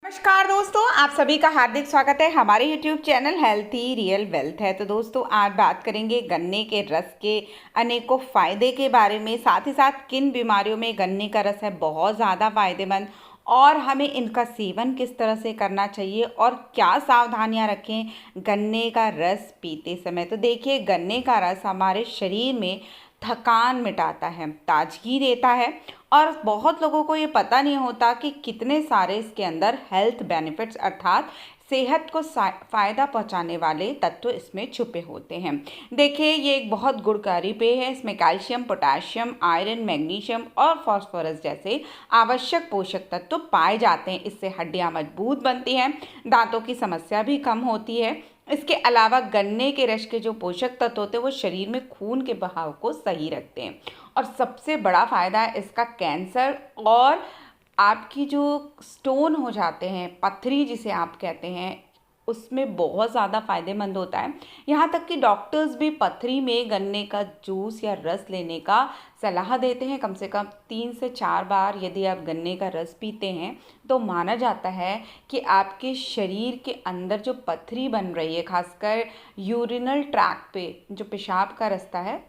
नमस्कार दोस्तों, आप सभी का हार्दिक स्वागत है। हमारे YouTube channel healthy real wealth है। तो दोस्तों, आज बात करेंगे गन्ने के रस के अनेकों फ़ायदे के बारे में, साथ ही साथ किन बीमारियों में गन्ने का रस है बहुत ज़्यादा फ़ायदेमंद और हमें इनका सेवन किस तरह से करना चाहिए और क्या सावधानियां रखें गन्ने का रस पीते समय। तो देखिए, गन्ने का रस हमारे शरीर में थकान मिटाता है, ताजगी देता है और बहुत लोगों को ये पता नहीं होता कि कितने सारे इसके अंदर हेल्थ बेनिफिट्स अर्थात सेहत को फ़ायदा पहुंचाने वाले तत्व इसमें छुपे होते हैं। देखिए, ये एक बहुत गुणकारी पेय है। इसमें कैल्शियम, पोटेशियम, आयरन, मैग्नीशियम और फास्फोरस जैसे आवश्यक पोषक तत्व पाए जाते हैं। इससे हड्डियां मजबूत बनती हैं, दांतों की समस्या भी कम होती है। इसके अलावा गन्ने के रस के जो पोषक तत्व होते हैं वो शरीर में खून के बहाव को सही रखते हैं और सबसे बड़ा फ़ायदा है इसका कैंसर और आपकी जो स्टोन हो जाते हैं, पथरी जिसे आप कहते हैं, उसमें बहुत ज़्यादा फ़ायदेमंद होता है। यहाँ तक कि डॉक्टर्स भी पथरी में गन्ने का जूस या रस लेने का सलाह देते हैं। कम से कम 3 से 4 बार यदि आप गन्ने का रस पीते हैं तो माना जाता है कि आपके शरीर के अंदर जो पथरी बन रही है, खासकर यूरिनल ट्रैक पे जो पेशाब का रास्ता है,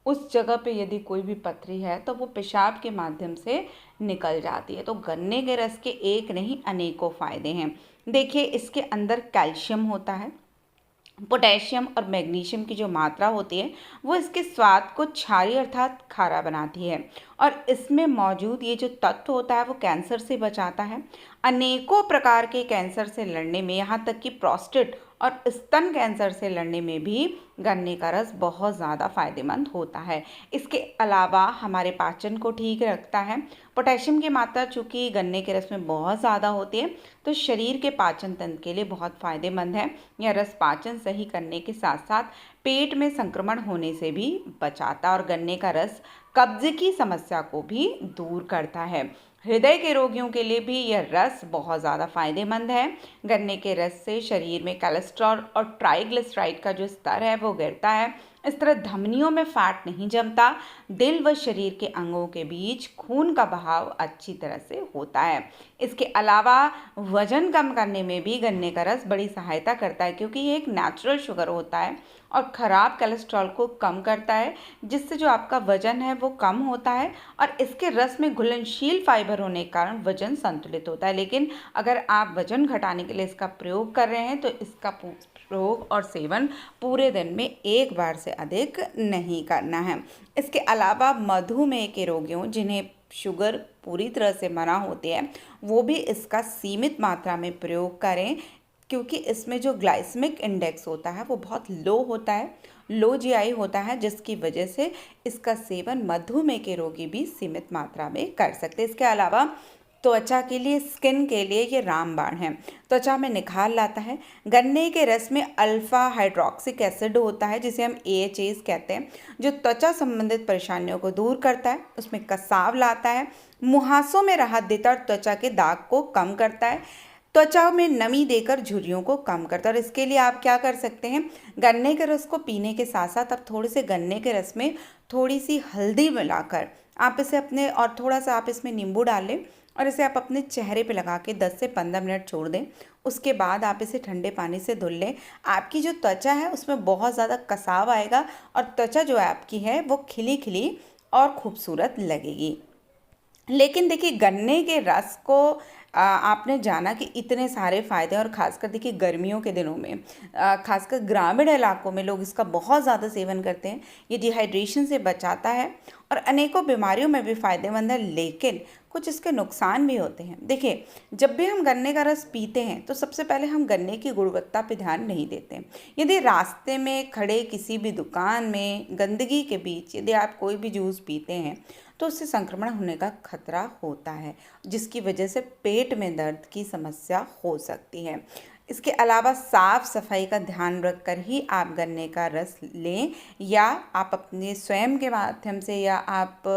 उस जगह पे यदि कोई भी पथरी है तो वो पेशाब के माध्यम से निकल जाती है। तो गन्ने के रस के एक नहीं अनेकों फ़ायदे हैं। देखिए, इसके अंदर कैल्शियम होता है, पोटेशियम और मैग्नीशियम की जो मात्रा होती है वो इसके स्वाद को क्षारीय अर्थात खारा बनाती है और इसमें मौजूद ये जो तत्व होता है वो कैंसर से बचाता है। अनेकों प्रकार के कैंसर से लड़ने में, यहाँ तक कि प्रोस्टेट और स्तन कैंसर से लड़ने में भी गन्ने का रस बहुत ज़्यादा फायदेमंद होता है। इसके अलावा हमारे पाचन को ठीक रखता है। पोटेशियम की मात्रा चूँकि गन्ने के रस में बहुत ज़्यादा होती है तो शरीर के पाचन तंत्र के लिए बहुत फ़ायदेमंद है। यह रस पाचन सही करने के साथ साथ पेट में संक्रमण होने से भी बचाता है और गन्ने का रस कब्ज की समस्या को भी दूर करता है। हृदय के रोगियों के लिए भी यह रस बहुत ज़्यादा फायदेमंद है। गन्ने के रस से शरीर में कोलेस्ट्रॉल और ट्राइग्लिसराइड का जो स्तर है वो गिरता है। इस तरह धमनियों में फैट नहीं जमता, दिल व शरीर के अंगों के बीच खून का बहाव अच्छी तरह से होता है। इसके अलावा वजन कम करने में भी गन्ने का रस बड़ी सहायता करता है, क्योंकि ये एक नेचुरल शुगर होता है और ख़राब कोलेस्ट्रॉल को कम करता है, जिससे जो आपका वजन है वो कम होता है और इसके रस में घुलनशील फाइबर होने के कारण वजन संतुलित होता है। लेकिन अगर आप वजन घटाने के लिए इसका प्रयोग कर रहे हैं तो इसका प्रयोग और सेवन पूरे दिन में एक बार से अधिक नहीं करना है। इसके अलावा मधुमेह के रोगियों जिन्हें शुगर पूरी तरह से मना होती है वो भी इसका सीमित मात्रा में प्रयोग करें, क्योंकि इसमें जो ग्लाइसेमिक इंडेक्स होता है वो बहुत लो होता है, लो जीआई होता है, जिसकी वजह से इसका सेवन मधुमेह के रोगी भी सीमित मात्रा में कर सकते हैं। इसके अलावा त्वचा के लिए, स्किन के लिए ये रामबाण है, त्वचा में निखार लाता है। गन्ने के रस में अल्फा हाइड्रोक्सिक एसिड होता है जिसे हम AHAs कहते हैं, जो त्वचा संबंधित परेशानियों को दूर करता है, उसमें कसाव लाता है, मुहासों में राहत देता है और त्वचा के दाग को कम करता है, त्वचा में नमी देकर झुर्रियों को कम करता है। और इसके लिए आप क्या कर सकते हैं, गन्ने के रस को पीने के साथ साथ आप थोड़े से गन्ने के रस में थोड़ी सी हल्दी मिलाकर आप इसे अपने, और थोड़ा सा आप इसमें नींबू डाल लें और इसे आप अपने चेहरे पे लगा के 10 से 15 मिनट छोड़ दें। उसके बाद आप इसे ठंडे पानी से धुल लें। आपकी जो त्वचा है उसमें बहुत ज़्यादा कसाव आएगा और त्वचा जो आपकी है वो खिली खिली और खूबसूरत लगेगी। लेकिन देखिए, गन्ने के रस को आपने जाना कि इतने सारे फ़ायदे, और ख़ासकर देखिए गर्मियों के दिनों में ख़ासकर ग्रामीण इलाकों में लोग इसका बहुत ज़्यादा सेवन करते हैं। ये डिहाइड्रेशन से बचाता है और अनेकों बीमारियों में भी फ़ायदेमंद है, लेकिन कुछ इसके नुकसान भी होते हैं। देखिए, जब भी हम गन्ने का रस पीते हैं तो सबसे पहले हम गन्ने की गुणवत्ता पर ध्यान नहीं देते हैं। यदि रास्ते में खड़े किसी भी दुकान में गंदगी के बीच यदि आप कोई भी जूस पीते हैं तो उससे संक्रमण होने का खतरा होता है, जिसकी वजह से पेट में दर्द की समस्या हो सकती है। इसके अलावा साफ सफाई का ध्यान रखकर ही आप गन्ने का रस लें, या आप अपने स्वयं के माध्यम से, या आप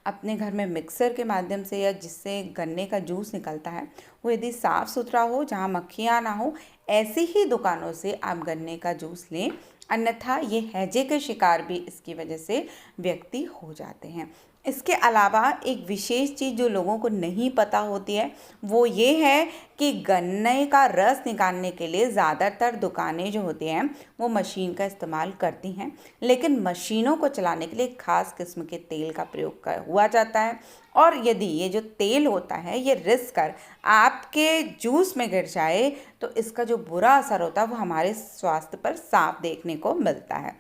अपने घर में मिक्सर के माध्यम से, या जिससे गन्ने का जूस निकलता है वो यदि साफ़ सुथरा हो, जहाँ मक्खियाँ ना हो, ऐसी ही दुकानों से आप गन्ने का जूस लें। अन्यथा ये हैजे के शिकार भी इसकी वजह से व्यक्ति हो जाते हैं। इसके अलावा एक विशेष चीज़ जो लोगों को नहीं पता होती है वो ये है कि गन्ने का रस निकालने के लिए ज़्यादातर दुकानें जो होती हैं वो मशीन का इस्तेमाल करती हैं, लेकिन मशीनों को चलाने के लिए खास किस्म के तेल का प्रयोग हुआ जाता है। और यदि ये जो तेल होता है ये रिस कर आपके जूस में गिर जाए तो इसका जो बुरा असर होता है वो हमारे स्वास्थ्य पर साफ देखने को मिलता है।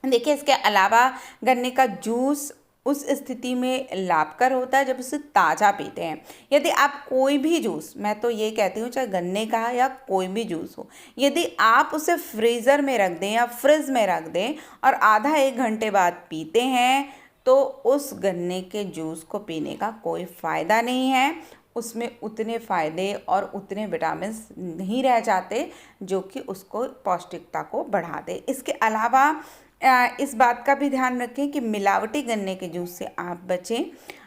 देखिए, इसके अलावा गन्ने का जूस उस स्थिति में लाभकर होता है जब उसे ताज़ा पीते हैं। यदि आप कोई भी जूस, मैं तो ये कहती हूँ चाहे गन्ने का या कोई भी जूस हो, यदि आप उसे फ्रीज़र में रख दें या फ्रिज में रख दें और आधा एक घंटे बाद पीते हैं तो उस गन्ने के जूस को पीने का कोई फ़ायदा नहीं है। उसमें उतने फ़ायदे और उतने विटामिन्स नहीं रह जाते जो कि उसको पौष्टिकता को बढ़ा दे। इसके अलावा इस बात का भी ध्यान रखें कि मिलावटी गन्ने के जूस से आप बचें।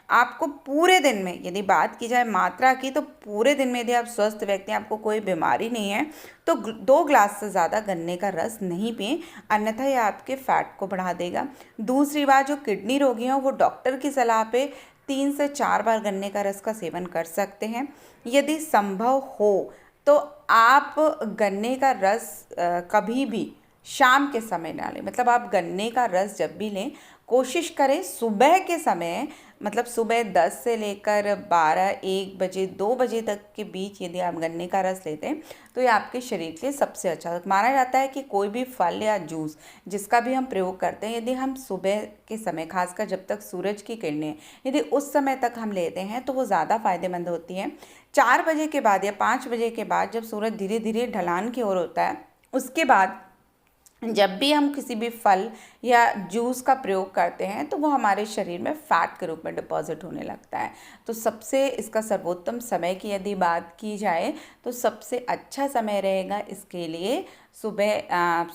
आपको पूरे दिन में, यदि बात की जाए मात्रा की, तो पूरे दिन में यदि आप स्वस्थ व्यक्ति हैं, आपको कोई बीमारी नहीं है, तो 2 ग्लास से ज़्यादा गन्ने का रस नहीं पिएं, अन्यथा यह आपके फैट को बढ़ा देगा। दूसरी बात, जो किडनी रोगी हैं वो डॉक्टर की सलाह पे 3 से 4 बार गन्ने का रस का सेवन कर सकते हैं। यदि संभव हो तो आप गन्ने का रस कभी भी शाम के समय ना लें। मतलब आप गन्ने का रस जब भी लें, कोशिश करें सुबह के समय, मतलब सुबह 10 से लेकर 12, 1 बजे, 2 बजे तक के बीच यदि आप गन्ने का रस लेते हैं तो ये आपके शरीर के लिए सबसे अच्छा माना जाता है। कि कोई भी फल या जूस जिसका भी हम प्रयोग करते हैं, यदि हम सुबह के समय, खासकर जब तक सूरज की किरणें, यदि उस समय तक हम लेते हैं तो वो ज़्यादा फायदेमंद होती हैं। 4 बजे के बाद या 5 बजे के बाद जब सूरज धीरे धीरे ढलान की ओर होता है, उसके बाद जब भी हम किसी भी फल या जूस का प्रयोग करते हैं तो वो हमारे शरीर में फ़ैट के रूप में डिपॉजिट होने लगता है। तो सबसे इसका सर्वोत्तम समय की यदि बात की जाए तो सबसे अच्छा समय रहेगा इसके लिए सुबह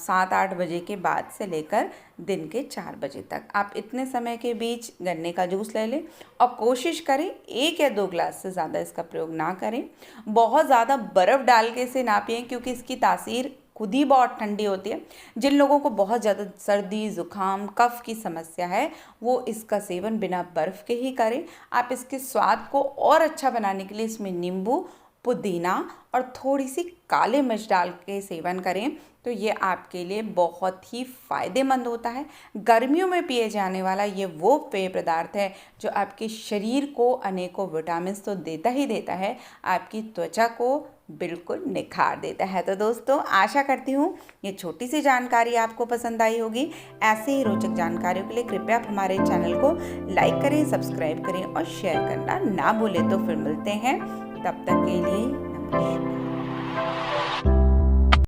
7-8 बजे के बाद से लेकर दिन के 4 बजे तक। आप इतने समय के बीच गन्ने का जूस ले लें और कोशिश करें 1 या 2 ग्लास से ज़्यादा इसका प्रयोग ना करें। बहुत ज़्यादा बर्फ़ डाल के इसे ना पिएं क्योंकि इसकी तासीर खुद ही बहुत ठंडी होती है। जिन लोगों को बहुत ज़्यादा सर्दी, ज़ुकाम, कफ़ की समस्या है वो इसका सेवन बिना बर्फ़ के ही करें। आप इसके स्वाद को और अच्छा बनाने के लिए इसमें नींबू, पुदीना और थोड़ी सी काली मिर्च डाल के सेवन करें तो ये आपके लिए बहुत ही फ़ायदेमंद होता है। गर्मियों में पिए जाने वाला ये वो पेय पदार्थ है जो आपके शरीर को अनेकों विटामिन्स तो देता ही देता है, आपकी त्वचा को बिल्कुल निखार देता है। तो दोस्तों, आशा करती हूँ ये छोटी सी जानकारी आपको पसंद आई होगी। ऐसे ही रोचक जानकारियों के लिए कृपया आप हमारे चैनल को लाइक करें, सब्सक्राइब करें और शेयर करना ना भूलें। तो फिर मिलते हैं, तब तक के लिए नमस्कार।